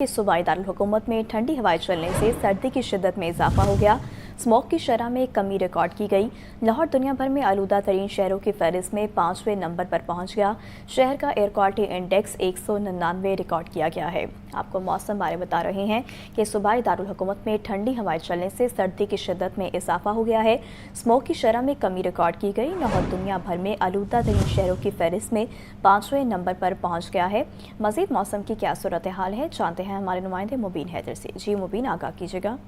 सूबाई दारुल-हुकूमत में ठंडी हवाएं चलने से सर्दी की शिद्दत में इजाफा हो गया। स्मॉग की शरह में कमी रिकॉर्ड की गई। लाहौर दुनिया भर में आलूदा तरीन शहरों की फहरिस्त में 5वें नंबर पर पहुंच गया। शहर का एयर क्वालिटी इंडेक्स 199 रिकॉर्ड किया गया है। आपको मौसम बारे बता रहे हैं कि सूबाई दारुल-हुकूमत में ठंडी हवाएं चलने से सर्दी की शिद्दत में इजाफा हो गया है। स्मॉग की शरह में कमी रिकॉर्ड की गई। लाहौर दुनिया भर में आलूदा तरीन शहरों की फहरिस्त में 5वें नंबर पर पहुंच गया है। मजीद मौसम की क्या सूरत हाल है जानते हैं हमारे नुमाइंदे मुबीन हैदर से। जी मुबीन, आगाह कीजिएगा।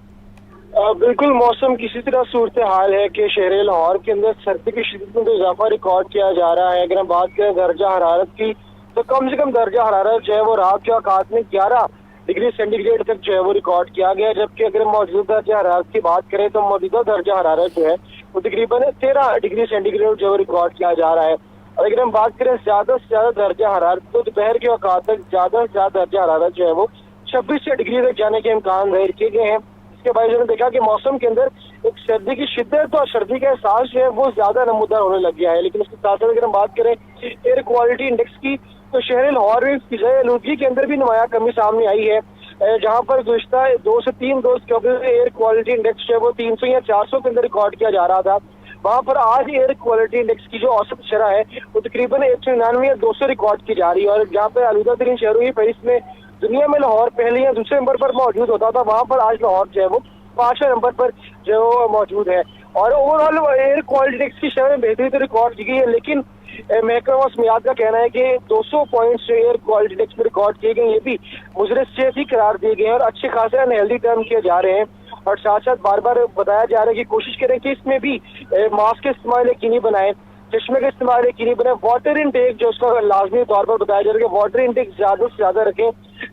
बिल्कुल, मौसम किसी तरह सूरत हाल है कि शहर लाहौर के अंदर सर्दी की शिद्दत में तो इजाफा रिकॉर्ड किया जा रहा है। अगर हम बात करें दर्जा हरारत की तो कम से कम दर्जा हरारत जो है वो रात के औकात में 11 डिग्री सेंटीग्रेड तक जो है वो रिकॉर्ड किया गया, जबकि अगर मौजूदा दर्जा हरारत की बात करें तो मौजूदा दर्जा हरारत जो है वो तकरीबन 13 डिग्री सेंटीग्रेड जो है रिकॉर्ड किया जा रहा है। और अगर हम बात करें ज्यादा से ज्यादा दर्जा हरारत तो दोपहर के औकात तक ज्यादा से ज्यादा दर्जा हरारत जो है वो 26 डिग्री तक जाने के इम्कान जाहिर किए गए हैं। इसके बाद हमने देखा कि मौसम के अंदर एक सर्दी की शिद्दत और सर्दी का एहसास जो है वो ज्यादा नमूदार होने लग गया है। लेकिन उसके साथ साथ अगर हम बात करें एयर क्वालिटी इंडेक्स की तो शहर लाहौर में फिजाई आलूदगी के अंदर भी नुमाया कमी सामने आई है, जहां पर गुज़श्ता 2 से 3 रोज के एयर क्वालिटी इंडेक्स जो है वो 300 या 400 के अंदर रिकॉर्ड किया जा रहा था। वहां पर आज एयर क्वालिटी इंडेक्स की जो औसत शरह है वो तकरीबन 199 या 200 रिकॉर्ड की जा रही है। और जहाँ पर आलूदा तरीन शहरों की फहरिस्त में दुनिया में लाहौर पहले या दूसरे नंबर पर मौजूद होता था, वहां पर आज लाहौर जो है वो 5वें नंबर पर जो मौजूद है। और ओवरऑल एयर क्वालिटी इंडेक्स की शरह में बेहतरी तो रिकॉर्ड की गई है, लेकिन महकमा मौसमियात का कहना है कि 200 पॉइंट्स एयर क्वालिटी इंडेक्स में रिकॉर्ड किए गए, ये भी मुजरिस से ही करार दिए गए हैं और अच्छे खासे अनहेल्दी टर्म किए जा रहे हैं। और साथ साथ बार बार बताया जा रहा है कि कोशिश करें कि इसमें भी मास्क का इस्तेमाल यकीनी बनाएं, चश्मे का इस्तेमाल यकीनी बनाएं, वाटर इनटेक जो उसका लाजमी तौर पर बताया जा रहा है कि वाटर इनटेक ज्यादा से ज्यादा रखें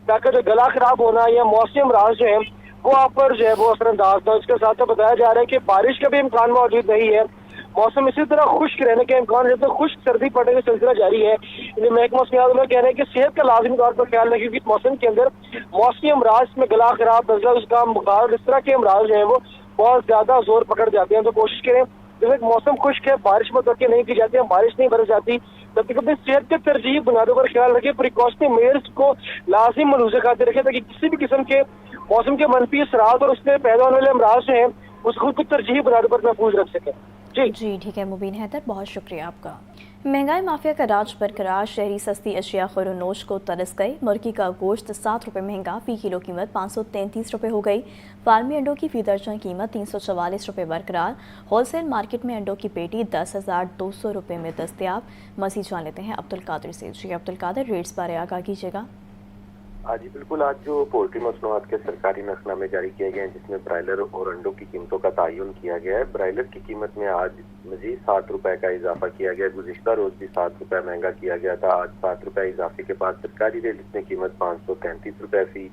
ताकि जो गला खराब होना या मौसमी अमराज जो है वो आप पर जो है वो असरअंदाज ना। इसके साथ साथ बताया जा रहा है कि बारिश का भी इम्कान मौजूद नहीं है। मौसम इसी तरह खुश्क रहने के इम्कान जब तक खुश्क सर्दी पड़ने का सिलसिला जारी है। महकमा मौसमियात में कह रहे हैं कि सेहत का लाजमी तौर पर ख्याल रखें, क्योंकि मौसम के अंदर मौसमी अमराज में गला खराब, नज़ला, जुकाम, बुखार इस तरह के अमराज जो है वो बहुत ज्यादा जोर पकड़ जाते हैं। तो कोशिश करें जब एक मौसम खुश्क है, बारिश में तवक्को नहीं की जाती है, बारिश नहीं बरस जाती, तब तक अपनी सेहत के तरजीह बुनियादों पर ख्याल रखें, प्रिकॉशनरी मेजर्स को लाजिम मलूज़ खाते रखें ताकि किसी भी किस्म के मौसम के मनफी असरात और उससे पैदा होने वाले अमराज जो हैं उसको खुद को तरजीह बुनियादों पर महफूज रख सकें। जी ठीक है मुबीन हैदर, बहुत शुक्रिया आपका। महंगाई माफिया का राज बरकरार, शहरी सस्ती अशिया खुरनोश को तरस गए। मुर्गी का गोश्त 7 रुपये महंगा, फी किलो कीमत 533 रुपये हो गई। फार्मी अंडों की फी दर्जन कीमत 344 रुपये बरकरार। होलसेल मार्केट में अंडों की पेटी 10,200 रुपये में दस्तयाब। मज़ीद जान लेते हैं अब्दुल कादिर से। जी अब्दुल कादिर, रेट्स बारे आगाह कीजिएगा। जी बिल्कुल, आज जो पोल्ट्री मसनूआत के सरकारी नक्शनामे जारी किए गए हैं जिसमें ब्रायलर और अंडों की कीमतों का तयन किया गया है। ब्रायलर की कीमत में आज मजीद 7 रुपए का इजाफा किया गया। गुज़िश्ता रोज भी 7 रुपए महंगा किया गया था। आज 7 रुपए इजाफे के बाद सरकारी रेट में कीमत 533 रुपए फी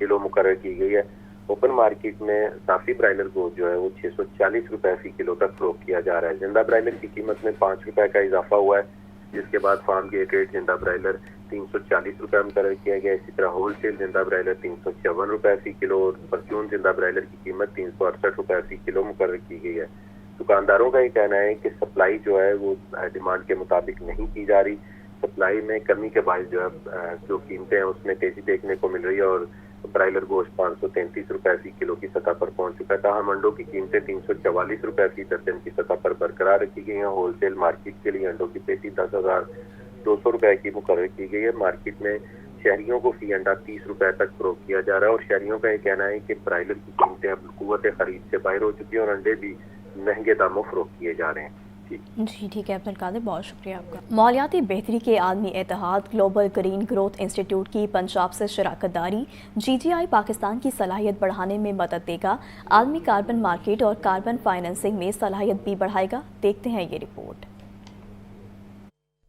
किलो मुकर्रर की गई है। ओपन मार्केट में साफी ब्रायलर गोश्त जो है वो 640 रुपए फी किलो तक फरोख्त किया जा रहा है। जिंदा ब्रायलर की कीमत में 5 रुपए का इजाफा हुआ है, जिसके बाद फार्म गेट रेट जिंदा ब्रायलर 340 रुपए मुकर्रर किया गया। इसी तरह होलसेल जिंदा ब्रायलर 354 रुपए फी किलो और परचून जिंदा ब्रायलर की कीमत 368 रुपए फी किलो मुकर्रर की गई है। दुकानदारों का ये कहना है कि सप्लाई जो है वो डिमांड के मुताबिक नहीं की जा रही। सप्लाई में कमी के बायस जो है जो कीमतें हैं उसमें तेजी देखने को मिल रही है और ब्रायलर गोश्त 533 रुपए फी किलो की सतह पर पहुंच चुका था। हम अंडों की कीमतें 344 रुपए फी दर्जन की सतह पर बरकरार रखी गई हैं। होलसेल मार्केट के लिए अंडों की पेटी 10,200 रुपए की मुकर्रर की गई है। मार्केट में शहरियों को फी अंडा 30 रुपए तक फरोख्त किया जा रहा है और शहरियों का ये कहना है कि ब्रायलर की कीमतें अब कुव्वत खरीद से बाहर हो चुकी है और अंडे भी महंगे दामों फरोख्त किए जा रहे हैं। जी ठीक है अब्दुल कादिर, बहुत शुक्रिया आपका। मालियाती बेहतरी के आलमी इत्तेहाद ग्लोबल ग्रीन ग्रोथ इंस्टीट्यूट की पंजाब से शराकत दारी। GGI पाकिस्तान की सलाहियत बढ़ाने में मदद देगा। आलमी कार्बन मार्केट और कार्बन फाइनेंसिंग में सलाहियत भी बढ़ाएगा। देखते हैं ये रिपोर्ट।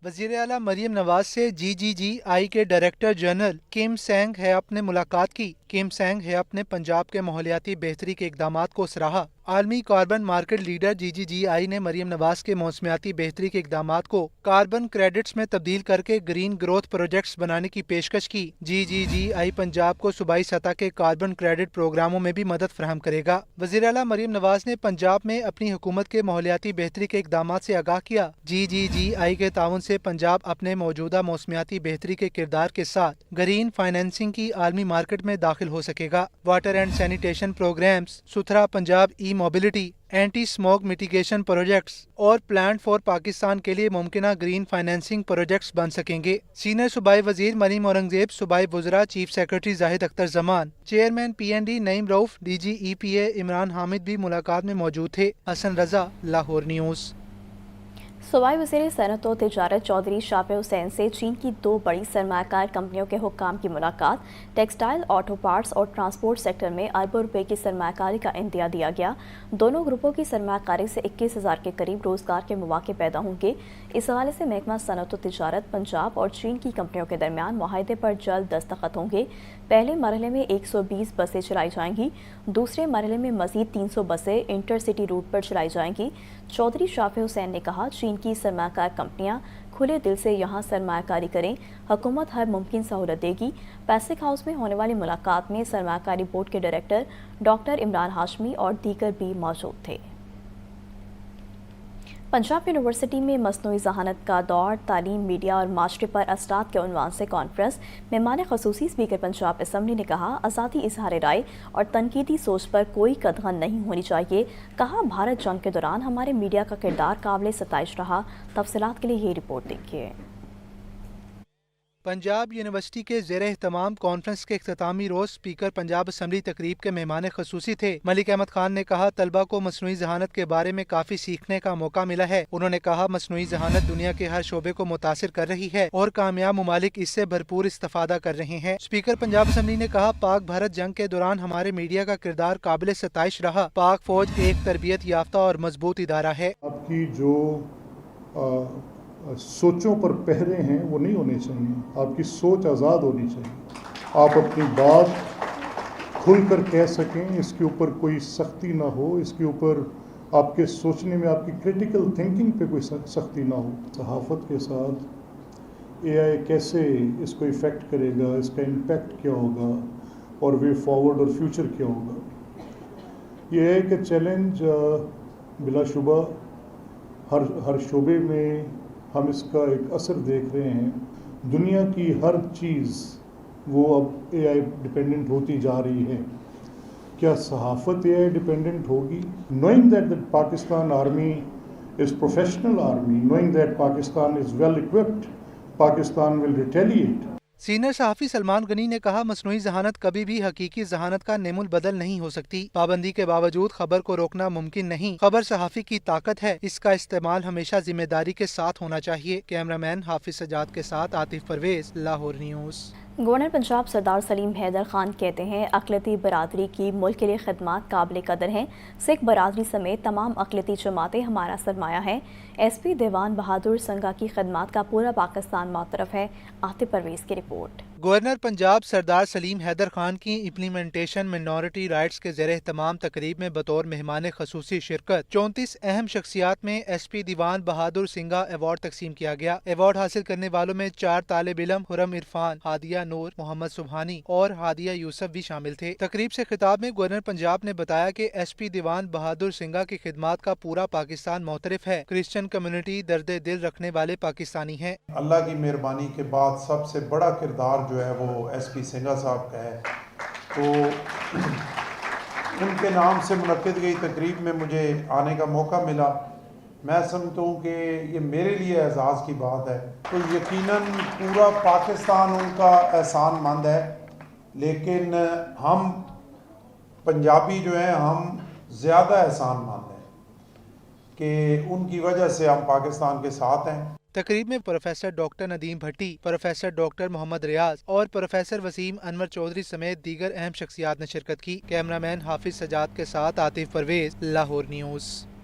वज़ीर आला मरियम नवाज से GGGI के डायरेक्टर जनरल किम सेंग हैप ने मुलाकात की। किम सेंग हैप ने पंजाब के माहौलियाती बेहतरी के इकदामात को सराहा। عالمی کاربن مارکیٹ لیڈر GGGI نے مریم نواز کے موسمیاتی بہتری کے اقدامات کو کاربن کریڈٹس میں تبدیل کر کے گرین گروتھ پروجیکٹس بنانے کی پیشکش کی۔ GGGI پنجاب کو صوبائی سطح کے کاربن کریڈٹ پروگراموں میں بھی مدد فراہم کرے گا۔ وزیر اعلیٰ مریم نواز نے پنجاب میں اپنی حکومت کے ماحولیاتی بہتری کے اقدامات سے آگاہ کیا۔ GGGI کے تعاون سے پنجاب اپنے موجودہ موسمیاتی بہتری کے کردار کے ساتھ گرین فائنینسنگ کی عالمی مارکیٹ میں داخل ہو سکے گا۔ واٹر اینڈ سینیٹیشن پروگرامز، ستھرا Punjab E mobility, anti smoke mitigation projects اور پلان فار پاکستان کے لیے ممکنہ گرین فائنینسنگ پروجیکٹس بن سکیں گے۔ سینئر صوبائی وزیر مریم اورنگزیب، صوبائی وزراء چیف سیکرٹری زاہد اختر زمان، چیئرمین PND نعیم رؤف، DG EPA عمران حامد بھی ملاقات میں موجود تھے۔ حسن رضا، لاہور نیوز۔ صوبائی وزیر صنعت و تجارت چودھری شافع حسین سے چین کی 2 بڑی سرمایہ کار کمپنیوں کے حکام کی ملاقات۔ ٹیکسٹائل، آٹو پارٹس اور ٹرانسپورٹ سیکٹر میں اربوں روپے کی سرمایہ کاری کا عندیہ دیا گیا۔ دونوں گروپوں کی سرمایہ کاری سے 21,000 کے قریب روزگار کے مواقع پیدا ہوں گے۔ اس حوالے سے محکمہ صنعت و تجارت پنجاب اور چین کی کمپنیوں کے درمیان معاہدے پر جلد دستخط ہوں گے۔ پہلے مرحلے میں 120 بسیں چلائی جائیں گی، دوسرے مرحلے میں مزید 300 بسیں انٹر سٹی روٹ پر چلائی جائیں گی۔ چودھری شافع حسین نے کہا، چین کی سرمایہ کار کمپنیاں کھلے دل سے یہاں سرمایہ کاری کریں، حکومت ہر ممکن سہولت دے گی۔ پیسک ہاؤس میں ہونے والی ملاقات میں سرمایہ کاری بورڈ کے ڈائریکٹر ڈاکٹر عمران ہاشمی اور دیگر بھی موجود تھے۔ پنجاب یونیورسٹی میں مصنوعی ذہانت کا دور، تعلیم، میڈیا اور معاشرے پر اثرات کے عنوان سے کانفرنس۔ مہمان خصوصی اسپیکر پنجاب اسمبلی نے کہا، آزادی اظہار رائے اور تنقیدی سوچ پر کوئی قدغن نہیں ہونی چاہیے۔ کہا، بھارت جنگ کے دوران ہمارے میڈیا کا کردار قابل ستائش رہا۔ تفصیلات کے لیے یہ رپورٹ دیکھیے۔ پنجاب یونیورسٹی کے زیر اہتمام کانفرنس کے اختتامی روز اسپیکر پنجاب اسمبلی تقریب کے مہمان خصوصی تھے۔ ملک احمد خان نے کہا، طلبہ کو مصنوعی ذہانت کے بارے میں کافی سیکھنے کا موقع ملا ہے۔ انہوں نے کہا، مصنوعی ذہانت دنیا کے ہر شعبے کو متاثر کر رہی ہے اور کامیاب ممالک اس سے بھرپور استفادہ کر رہے ہیں۔ اسپیکر پنجاب اسمبلی نے کہا، پاک بھارت جنگ کے دوران ہمارے میڈیا کا کردار قابل ستائش رہا۔ پاک فوج ایک تربیت یافتہ اور مضبوط ادارہ ہے۔ آپ کی جو سوچوں پر پہرے ہیں وہ نہیں ہونے چاہیے، آپ کی سوچ آزاد ہونی چاہیے، آپ اپنی بات کھل کر کہہ سکیں، اس کے اوپر کوئی سختی نہ ہو، اس کے اوپر آپ کے سوچنے میں آپ کی کریٹیکل تھنکنگ پہ کوئی سختی نہ ہو۔ صحافت کے ساتھ AI کیسے اس کو افیکٹ کرے گا، اس کا امپیکٹ کیا ہوگا اور وے فارورڈ اور فیوچر کیا ہوگا، یہ ہے کہ چیلنج بلا شبہ ہر شعبے میں ہم اس کا ایک اثر دیکھ رہے ہیں۔ دنیا کی ہر چیز وہ اب AI ڈپینڈنٹ ہوتی جا رہی ہے۔ کیا صحافت AI ڈپینڈنٹ ہوگی؟ Knowing that the Pakistan Army is professional army, knowing that Pakistan is well equipped, Pakistan will retaliate. Senior صحافی سلمان غنی نے کہا، مصنوعی ذہانت کبھی بھی حقیقی ذہانت کا نعم البدل نہیں ہو سکتی۔ پابندی کے باوجود خبر کو روکنا ممکن نہیں۔ خبر صحافی کی طاقت ہے، اس کا استعمال ہمیشہ ذمہ داری کے ساتھ ہونا چاہیے۔ کیمرہ مین حافظ سجاد کے ساتھ عاطف پرویز، لاہور نیوز۔ گورنر پنجاب سردار سلیم حیدر خان کہتے ہیں، اقلیتی برادری کی ملک کے لیے خدمات قابل قدر ہیں۔ سکھ برادری سمیت تمام اقلیتی جماعتیں ہمارا سرمایہ ہیں۔ SP دیوان بہادر سنگھا کی خدمات کا پورا پاکستان معترف ہے۔ عاطف پرویز کی رپورٹ۔ گورنر پنجاب سردار سلیم حیدر خان کی امپلیمنٹیشن منورٹی رائٹس کے زیر اہتمام تقریب میں بطور مہمان خصوصی شرکت 34 اہم شخصیات میں SP دیوان بہادر سنگھا ایوارڈ تقسیم کیا گیا۔ ایوارڈ حاصل کرنے والوں میں 4 طالب علم حرم عرفان، ہادیہ نور، محمد سبحانی اور ہادیہ یوسف بھی شامل تھے۔ تقریب سے خطاب میں گورنر پنجاب نے بتایا کہ SP دیوان بہادر سنگھا کی خدمات کا پورا پاکستان معترف ہے۔ کرسچن کمیونٹی درد دل رکھنے والے پاکستانی ہیں۔ اللہ کی مہربانی کے بعد سب سے بڑا کردار جو ہے وہ SP سنگھا صاحب کا ہے، تو ان کے نام سے منعقد گئی تقریب میں مجھے آنے کا موقع ملا۔ میں سمجھتا ہوں کہ یہ میرے لیے اعزاز کی بات ہے، تو یقیناً پورا پاکستان ان کا احسان مند ہے، لیکن ہم پنجابی جو ہیں ہم زیادہ احسان مند ہیں کہ ان کی وجہ سے ہم پاکستان کے ساتھ ہیں۔ تقریب میں پروفیسر ڈاکٹر ندیم بھٹی، پروفیسر ڈاکٹر محمد ریاض اور پروفیسر وسیم انور چودھری سمیت دیگر اہم شخصیات نے شرکت کی۔ کیمرہ مین حافظ سجاد کے ساتھ عاطف پرویز، لاہور نیوز۔